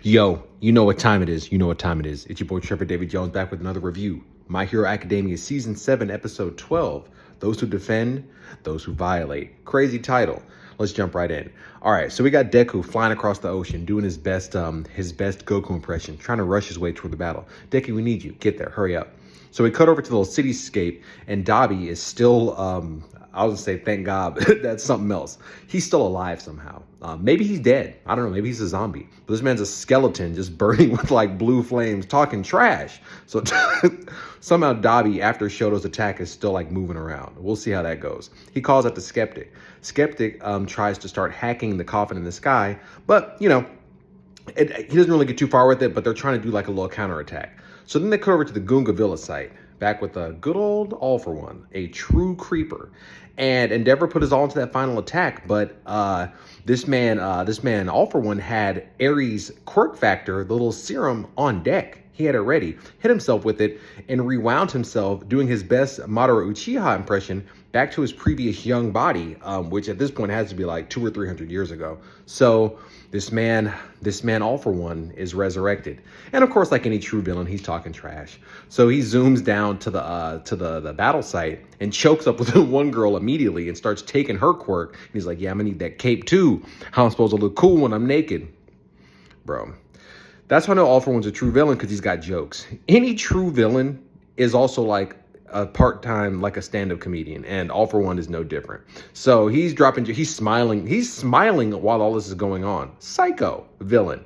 Yo, you know what time it is. You know what time it is. It's your boy Trevor David Jones back with another review. My Hero Academia Season 7, Episode 12. Those who defend, those who violate. Crazy title. Let's jump right in. All right, so we got Deku flying across the ocean, doing his best Goku impression, trying to rush his way toward the battle. Deku, we need you. Get there. Hurry up. So we cut over to the little cityscape, and Dabi is still, I was gonna say, thank God, that's something else. He's still alive somehow. Maybe he's dead. I don't know. Maybe he's a zombie. But this man's a skeleton just burning with like blue flames, talking trash. So somehow Dabi, after Shoto's attack, is still like moving around. We'll see how that goes. He calls out the Skeptic. Skeptic tries to start hacking the coffin in the sky, but, you know, he doesn't really get too far with it, but they're trying to do like a little counterattack. So then they cut over to the Gunga Villa site, back with a good old All For One, a true creeper. And Endeavor put his all into that final attack, but this man All For One had Ares' quirk factor, the little serum, on deck. He had it ready, hit himself with it, and rewound himself, doing his best Madara Uchiha impression back to his previous young body, which at this point has to be like 200 or 300 years ago. So this man All For One is resurrected, and of course, like any true villain, he's talking trash. So he zooms down to the battle site and chokes up with one girl immediately and starts taking her quirk. And he's like, "Yeah, I'm gonna need that cape too. How I'm supposed to look cool when I'm naked, bro?" That's how I know All For One's a true villain, because he's got jokes. Any true villain is also like a part-time, like a stand-up comedian, and All For One is no different. So he's smiling while all this is going on. Psycho villain,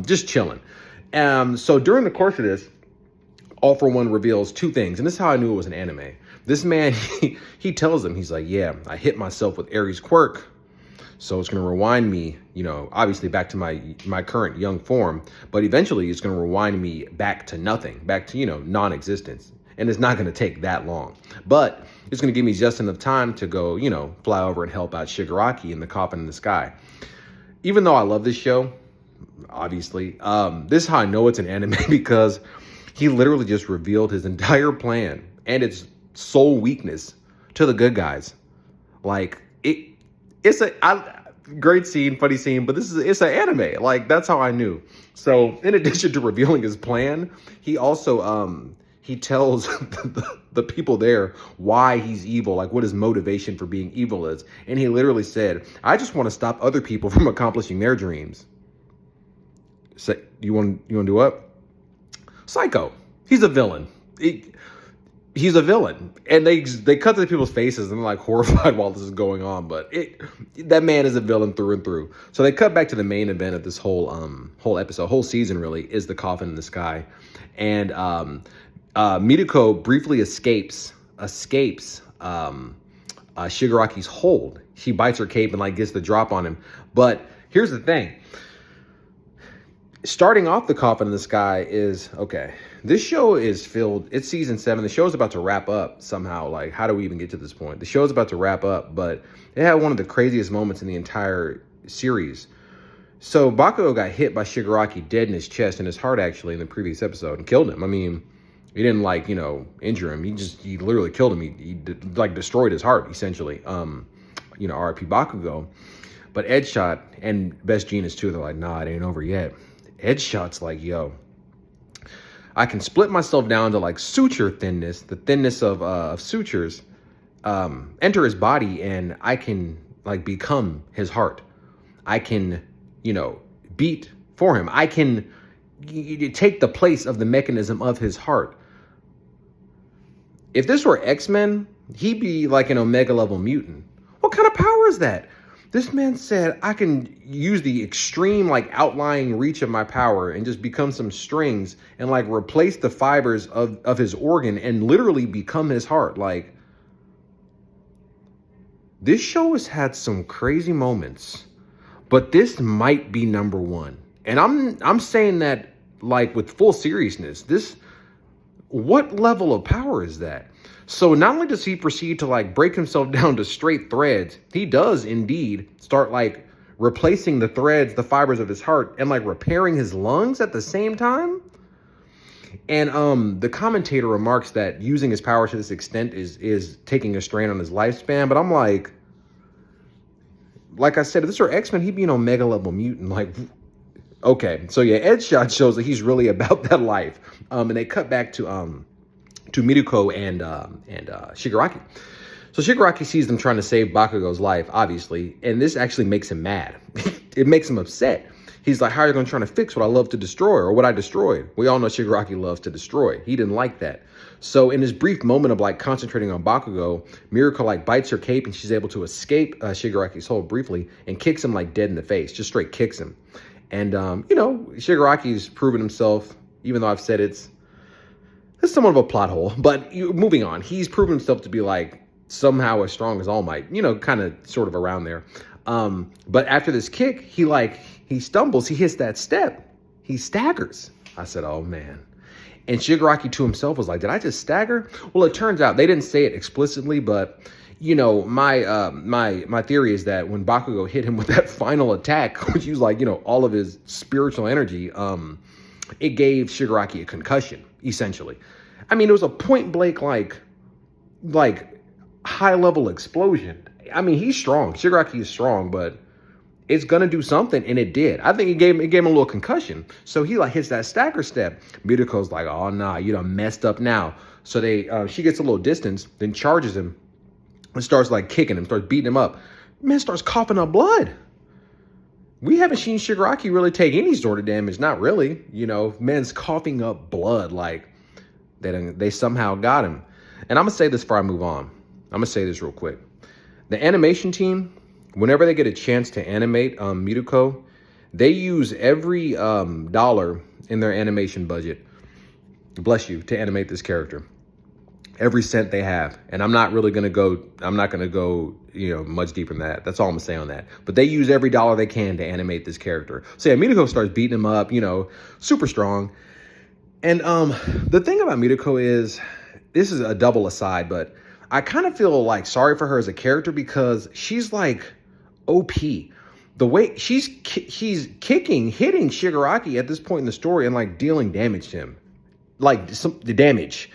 just chilling. So during the course of this, All For One reveals two things, and this is how I knew it was an anime. This man, he tells him, he's like, "Yeah, I hit myself with Ares' quirk, so it's going to rewind me, you know, obviously back to my current young form, but eventually it's going to rewind me back to nothing, back to, you know, non-existence. And it's not going to take that long, but it's going to give me just enough time to go, you know, fly over and help out Shigaraki in the coffin in the sky." Even though I love this show, obviously, this is how I know it's an anime, because he literally just revealed his entire plan and its sole weakness to the good guys. Like, it's a great scene, funny scene, but it's an anime. Like, that's how I knew. So in addition to revealing his plan, he also he tells the people there why he's evil, like what his motivation for being evil is. And he literally said, "I just want to stop other people from accomplishing their dreams." So you want to do what? Psycho. He's a villain. He's a villain, and they cut to the people's faces and they're like horrified while this is going on. But that man is a villain through and through. So they cut back to the main event of this whole episode, whole season really, is the coffin in the sky, and Midako briefly escapes Shigaraki's hold. She bites her cape and like gets the drop on him. But here's the thing. Starting off the coffin in the sky is, okay, this show is filled, it's season 7. The show's about to wrap up somehow. Like, how do we even get to this point? The show's about to wrap up, but it had one of the craziest moments in the entire series. So Bakugo got hit by Shigaraki dead in his chest, in his heart actually, in the previous episode, and killed him. I mean, he didn't like, you know, injure him. He literally killed him. He like destroyed his heart essentially. You know, R.I.P. Bakugo. But Edshot and Best Genius too, they're like, "Nah, it ain't over yet." Edshot's like, "Yo, I can split myself down to like suture thinness, the thinness of sutures, enter his body, and I can like become his heart. I can, you know, beat for him. I can take the place of the mechanism of his heart." If this were X-Men, he'd be like an Omega level mutant. What kind of power is that? This man said, "I can use the extreme, like, outlying reach of my power and just become some strings and, like, replace the fibers of his organ and literally become his heart." Like, this show has had some crazy moments, but this might be number one. And I'm saying that, like, with full seriousness. What level of power is that? So not only does he proceed to like break himself down to straight threads, he does indeed start like replacing the threads, the fibers of his heart, and like repairing his lungs at the same time. And the commentator remarks that using his power to this extent is taking a strain on his lifespan. But I'm like I said, if this were X-Men, he'd be an Omega level mutant. Like, Okay, so yeah, Ed Shot shows that he's really about that life. And they cut back to Miruko and Shigaraki. So Shigaraki sees them trying to save Bakugo's life, obviously, and this actually makes him mad. It makes him upset. He's like, how are you going to try to fix what I love to destroy, or what I destroyed? We all know Shigaraki loves to destroy. He didn't like that. So in this brief moment of like concentrating on Bakugo, Miruko like bites her cape and she's able to escape Shigaraki's hold briefly and kicks him like dead in the face, just straight kicks him. And, you know, Shigaraki's proven himself, even though I've said it's somewhat of a plot hole, but moving on, he's proven himself to be like somehow as strong as All Might, you know, kind of sort of around there. But after this kick, he stumbles, he hits that step, he staggers. I said, oh man. And Shigaraki to himself was like, did I just stagger? Well, it turns out they didn't say it explicitly, but you know, my theory is that when Bakugo hit him with that final attack, which used like, you know, all of his spiritual energy, it gave Shigaraki a concussion, essentially. I mean, it was a point blank, like high level explosion. I mean, he's strong. Shigaraki is strong, but it's gonna do something, and it did. I think it gave him a little concussion. So he like hits that stagger step. Miruko's like, oh nah, you done messed up now. So she gets a little distance, then charges him and starts like kicking him, starts beating him up. Man starts coughing up blood. We haven't seen Shigaraki really take any sort of damage. Not really. You know, man's coughing up blood like they somehow got him. And I'm going to say this before I move on. I'm going to say this real quick. The animation team, whenever they get a chance to animate Miruko, they use every dollar in their animation budget, bless you, to animate this character. Every cent they have. And I'm not going to go, you know, much deeper than that. That's all I'm going to say on that. But they use every dollar they can to animate this character. So yeah, Miruko starts beating him up, you know, super strong. And the thing about Miruko is, this is a double aside, but I kind of feel like sorry for her as a character because she's like OP. The way he's hitting Shigaraki at this point in the story and like dealing damage to him, like the damage.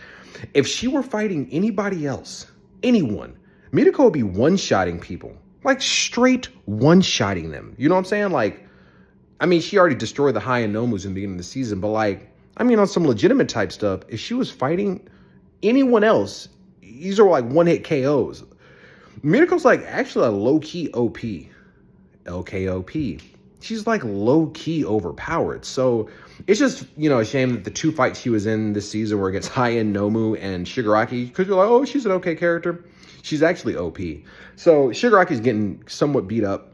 If she were fighting anybody else, anyone, Miruko would be one-shotting people, like straight one-shotting them. You know what I'm saying? Like, I mean, she already destroyed the High Nomus in the beginning of the season, but like, I mean, on some legitimate type stuff, if she was fighting anyone else, these are like one-hit KOs. Miruko's like actually a low-key OP. LKOP. She's like low-key overpowered. So it's just, you know, a shame that the two fights she was in this season were against High-End Nomu and Shigaraki, because you're like, oh, she's an okay character. She's actually OP. So Shigaraki's getting somewhat beat up,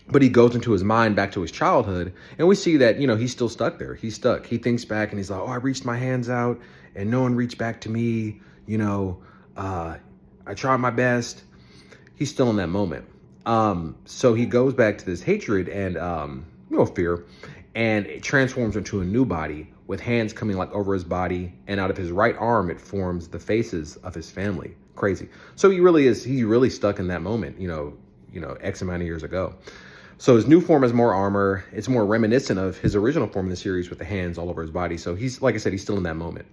but he goes into his mind back to his childhood, and we see that, you know, he's still stuck there. He's stuck. He thinks back and he's like, oh, I reached my hands out and no one reached back to me. You know, I tried my best. He's still in that moment. So he goes back to this hatred and, you know, fear, and it transforms into a new body with hands coming like over his body, and out of his right arm, it forms the faces of his family. Crazy. So he's really stuck in that moment, you know, X amount of years ago. So his new form has more armor. It's more reminiscent of his original form in the series with the hands all over his body. So he's, like I said, he's still in that moment.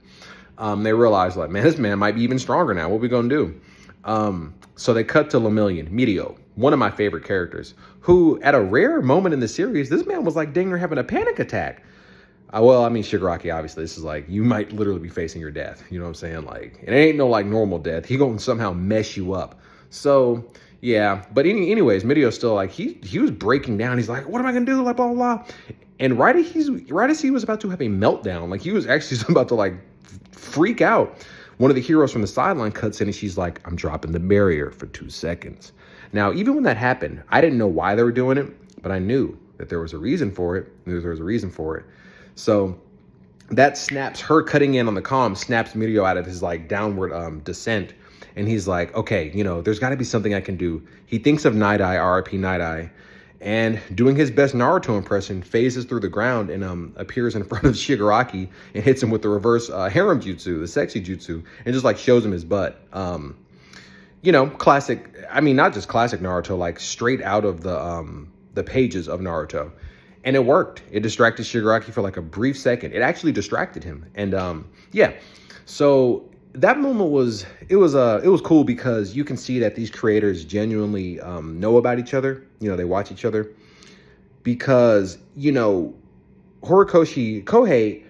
They realize like, man, this man might be even stronger now. What are we going to do? So they cut to Lemillion, Medio, one of my favorite characters, who at a rare moment in the series, this man was like dang near having a panic attack. Well, I mean, Shigaraki, obviously, this is like, you might literally be facing your death. You know what I'm saying? Like, it ain't no like normal death. He gonna somehow mess you up. So yeah, but anyways, Midio's still like, he was breaking down. He's like, what am I gonna do? Like, blah, blah, blah. And right as he was about to have a meltdown, like he was actually about to like freak out, one of the heroes from the sideline cuts in and she's like, I'm dropping the barrier for 2 seconds. Now, even when that happened, I didn't know why they were doing it, but I knew that there was a reason for it. So that snaps, her cutting in on the comm snaps Mirio out of his like downward descent. And he's like, okay, you know, there's got to be something I can do. He thinks of Night Eye, RIP Night Eye, and doing his best Naruto impression, phases through the ground and appears in front of Shigaraki and hits him with the reverse harem jutsu, the sexy jutsu, and just like shows him his butt. You know, classic. I mean, not just classic Naruto, like straight out of the pages of Naruto. And it worked. It distracted Shigaraki for like a brief second. It actually distracted him. And yeah, so that moment was cool because you can see that these creators genuinely know about each other. You know, they watch each other because, you know, Horikoshi Kohei,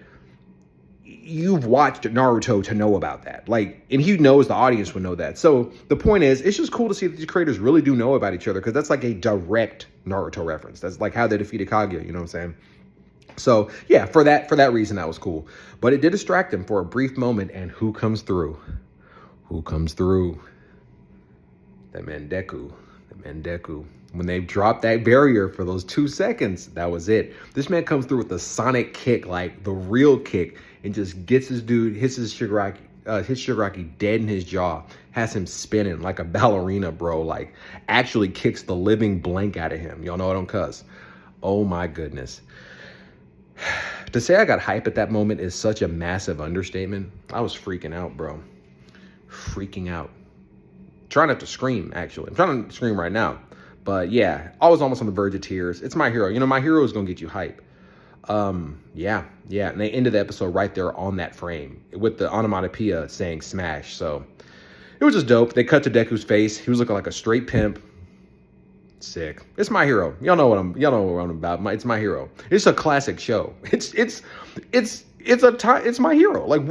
you've watched Naruto to know about that. Like, and he knows the audience would know that. So the point is, it's just cool to see that these creators really do know about each other, because that's like a direct Naruto reference. That's like how they defeated Kaguya, you know what I'm saying? So yeah, for that reason, that was cool. But it did distract him for a brief moment, and who comes through? Who comes through? That man Deku. That man Deku. When they dropped that barrier for those 2 seconds, that was it. This man comes through with the sonic kick, like the real kick, and just gets his dude, hits Shigaraki dead in his jaw, has him spinning like a ballerina, bro. Like, actually kicks the living blank out of him. Y'all know I don't cuss. Oh my goodness. To say I got hype at that moment is such a massive understatement. I was freaking out, bro. Freaking out. Trying not to scream, actually. I'm trying to scream right now. But yeah, I was almost on the verge of tears. It's my hero. You know, my hero is going to get you hype. Yeah. And they ended the episode right there on that frame with the onomatopoeia saying smash. So it was just dope. They cut to Deku's face. He was looking like a straight pimp. Sick. It's my hero. Y'all know what I'm about. It's my hero. It's a classic show. It's my hero. Like,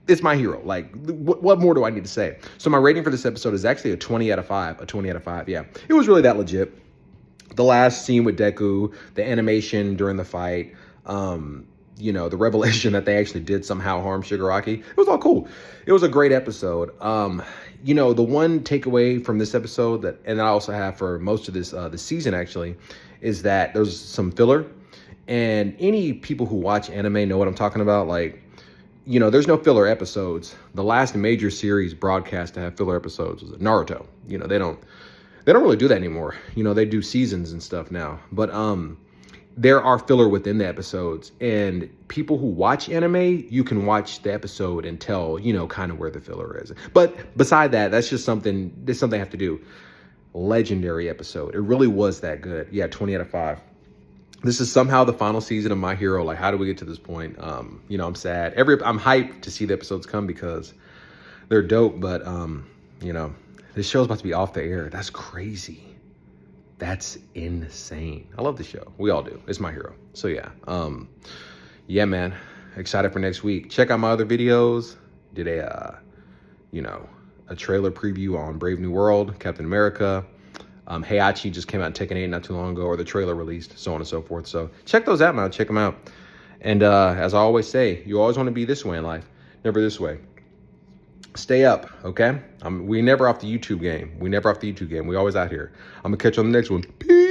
it's my hero. Like, what more do I need to say? So my rating for this episode is actually a 20 out of 5. A 20 out of 5. Yeah. It was really that legit. The last scene with Deku, the animation during the fight, you know, the revelation that they actually did somehow harm Shigaraki. It was all cool. It was a great episode. You know, the one takeaway from this episode that, and I also have for most of this season actually, is that there's some filler. And any people who watch anime know what I'm talking about. Like, you know, there's no filler episodes. The last major series broadcast to have filler episodes was Naruto. You know, they don't really do that anymore. You know, they do seasons and stuff now. But there are filler within the episodes, and people who watch anime, you can watch the episode and tell, you know, kind of where the filler is. But beside that, that's something I have to do. Legendary episode. It really was that good. Yeah, 20 out of 5. This is somehow the final season of My Hero. Like, how do we get to this point? You know, I'm sad. I'm hyped to see the episodes come because they're dope, but you know, this show's about to be off the air. That's crazy. That's insane. I love the show. We all do. It's My Hero. So yeah. Yeah, man. Excited for next week. Check out my other videos. Did you know, a trailer preview on Brave New World, Captain America. Heihachi just came out in Tekken 8 not too long ago, or the trailer released, so on and so forth. So check those out, man. Check them out. And as I always say, you always want to be this way in life, never this way. Stay up, okay? We never off the YouTube game. We always out here. I'm going to catch you on the next one. Peace.